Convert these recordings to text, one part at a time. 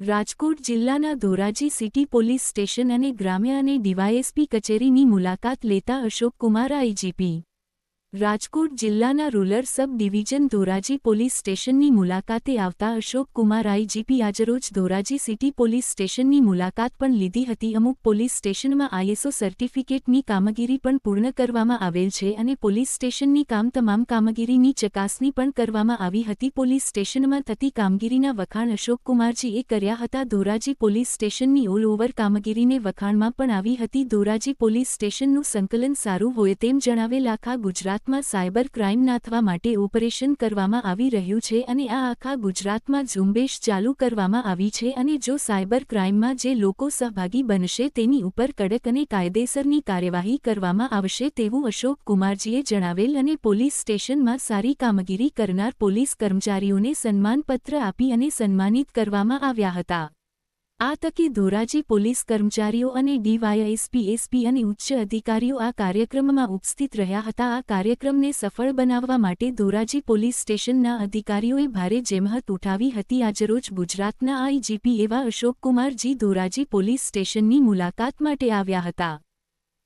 રાજકોટ જિલ્લાના Dhoraji city police station અને ગ્રામ્ય અને ડીવાયએસપી કચેરીની મુલાકાત લેતા અશોક કુમાર આઈજીપી રાજકોટ જિલ્લાના રૂરલ સબ ડિવિઝન ધોરાજી પોલીસ સ્ટેશનની મુલાકાતે આવતા અશોક કુમાર આઈજીપી આજરોજ ધોરાજી સિટી પોલીસ સ્ટેશનની મુલાકાત પણ લીધી હતી। અમુક પોલીસ સ્ટેશનમાં આઈએસઓ સર્ટિફિકેટની કામગીરી પણ પૂર્ણ કરવામાં આવેલ છે અને પોલીસ સ્ટેશનની તમામ કામગીરીની ચકાસણી પણ કરવામાં આવી હતી। પોલીસ સ્ટેશનમાં થતી કામગીરીના વખાણ અશોક કુમારજીએ કર્યા હતા। ધોરાજી પોલીસ સ્ટેશનની ઓલ ઓવર કામગીરીને વખાણમાં પણ આવી હતી। ધોરાજી પોલીસ સ્ટેશનનું સંકલન સારું હોય તેમ જણાવેલ આખા ગુજરાતમાં સાયબર ક્રાઇમ નાથવા માટે ઓપરેશન કરવામાં આવી રહ્યું છે અને આ આખા ગુજરાતમાં ઝુંબેશ ચાલુ કરવામાં આવી છે અને જો સાયબર ક્રાઇમમાં જે લોકો સહભાગી બનશે તેની ઉપર કડક અને કાયદેસરની કાર્યવાહી કરવામાં આવશે તેવું અશોક કુમારજીએ જણાવેલ અને પોલીસ સ્ટેશનમાં સારી કામગીરી કરનાર પોલીસ કર્મચારીઓને સન્માનપત્ર આપી અને સન્માનિત કરવામાં આવ્યા હતા। આ તકે ધોરાજી પોલીસ કર્મચારીઓ અને ડીવાયએસપી એસપી અને ઉચ્ચ અધિકારીઓ આ કાર્યક્રમમાં ઉપસ્થિત રહ્યા હતા। આ કાર્યક્રમને સફળ બનાવવા માટે ધોરાજી પોલીસ સ્ટેશનના અધિકારીઓએ ભારે જહેમત ઉઠાવી હતી। આજરોજ ગુજરાતના આઈજીપી એવા અશોક કુમારજી ધોરાજી પોલીસ સ્ટેશનની મુલાકાત માટે આવ્યા હતા।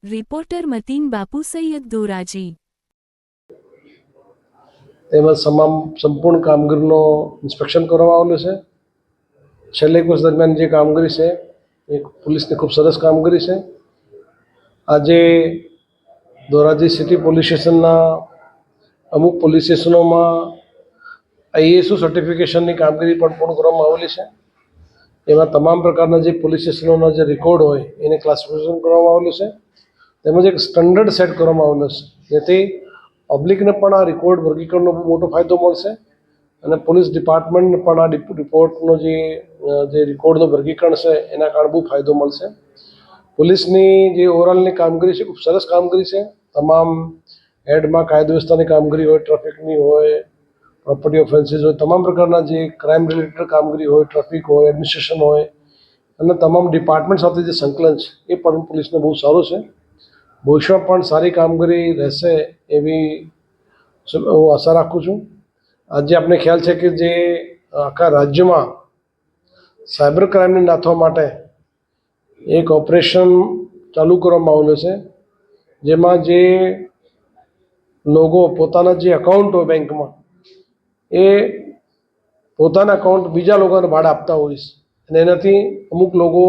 રિપોર્ટર મતીન બાપુ સૈયદ ધોરાજી। તેમજ સંપૂર્ણ કામગીરીનો ઇન્સ્પેક્શન કરવામાં આવેલું છે। છેલ્લે એક વર્ષ દરમિયાન જે કામગીરી છે એ પોલીસની ખૂબ સરસ કામગીરી છે। આજે ધોરાજી સિટી પોલીસ સ્ટેશનના અમુક પોલીસ સ્ટેશનોમાં આઈએસઓ સર્ટિફિકેશનની કામગીરી પણ પૂર્ણ કરવામાં આવેલી છે। એમાં તમામ પ્રકારના જે પોલીસ સ્ટેશનોના જે રેકોર્ડ હોય એને ક્લાસિફિકેશન કરવામાં આવેલું છે તેમજ એક સ્ટાન્ડર્ડ સેટ કરવામાં આવેલો છે જેથી પબ્લિકને પણ આ રેકોર્ડ વર્ગીકરણનો બહુ મોટો ફાયદો મળશે અને પોલીસ ડિપાર્ટમેન્ટને પણ આ રિપોર્ટનો જે રેકોર્ડનું વર્ગીકરણ છે એના કારણે બહુ ફાયદો મળશે। પોલીસની જે ઓવરઓલની કામગીરી છે ખૂબ સરસ કામગીરી છે। તમામ હેડમાં કાયદો વ્યવસ્થાની કામગીરી હોય, ટ્રાફિકની હોય, પ્રોપર્ટી ઓફેન્સીસ હોય, તમામ પ્રકારના જે ક્રાઇમ રિલેટેડ કામગીરી હોય, ટ્રાફિક હોય, એડમિનિસ્ટ્રેશન હોય અને તમામ ડિપાર્ટમેન્ટ સાથે જે સંકલન છે એ પણ પોલીસને બહુ સારું છે। ભવિષ્યમાં પણ સારી કામગીરી રહેશે એવી હું આશા રાખું છું। આજે આપણે ખ્યાલ છે કે જે આખા રાજ્યમાં સાયબર ક્રાઇમને નાથવા માટે એક ઓપરેશન ચાલુ કરવામાં આવેલું છે જેમાં જે લોકો પોતાના જે એકાઉન્ટ હોય બેંકમાં એ પોતાના એકાઉન્ટ બીજા લોકોને ભાડે આપતા હોય છે અને એનાથી અમુક લોકો